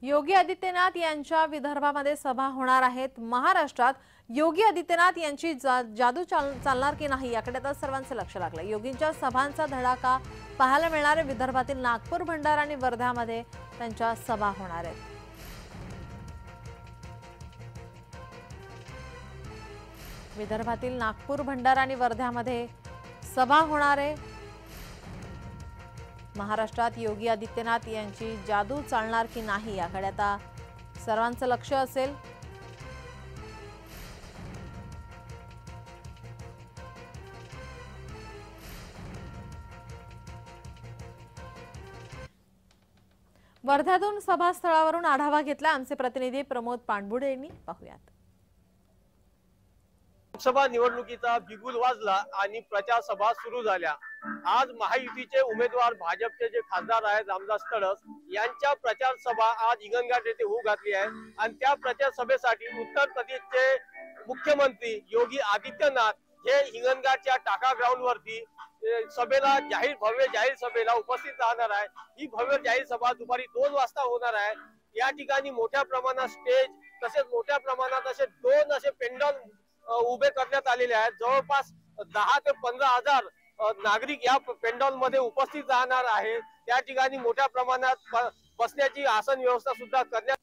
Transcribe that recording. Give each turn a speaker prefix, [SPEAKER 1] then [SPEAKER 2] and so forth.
[SPEAKER 1] योगी आदित्यनाथ यांच्या विदर्भामध्ये सभा होणार आहेत। महाराष्ट्रात योगी आदित्यनाथ यांची जादू चालणार की नाही याकडे आता सर्वांचं लक्ष लागलं। योगींच्या सभांचा धडाका पाहायला मिळणार आहे। विदर्भातील नागपूर, भंडारा आणि वर्ध्यामध्ये त्यांच्या सभा होणार आहेत। विदर्भातील नागपूर, भंडारा आणि वर्ध्यामध्ये सभा होणार आहे। महाराष्ट्रात योगी आदित्यनाथ यांची जादू चालणार की नाही याकडे आता सर्वांचं लक्ष असेल। वर्ध्यातून सभास्थळावरून आढावा घेतला आमचे प्रतिनिधी प्रमोद पाणबुडे यांनी। पाहूयात।
[SPEAKER 2] लोकसभा निवडणुकीचा बिगुल वाजला आणि प्रचार सभा सुरू झाल्या। आज महायुतीचे उमेदवार भाजपचे जे खासदार आहेत रामदास तडस यांच्या प्रचार सभा आज हिंगणघाट येथे होऊ घातली आहे आणि त्या प्रचार सभेसाठी उत्तर प्रदेशचे मुख्यमंत्री योगी आदित्यनाथ हे हिंगणघाटच्या टाका ग्राउंड वरती सभेला भव्य जाहीर सभेला उपस्थित राहणार आहे। ही भव्य जाहीर सभा दुपारी 2 वाजता होणार आहे। या ठिकाणी मोठ्या प्रमाणात स्टेज तसेच मोठ्या प्रमाणात असे 2 असे पेंडॉल उभे करण्यात आलेले आहेत। जवळपास 10 ते 15,000 नागरिक या पेंडॉल मध्ये उपस्थित राहणार आहे। त्या ठिकाणी मोठ्या प्रमाणात बसण्याची आसन व्यवस्था सुद्धा करण्यात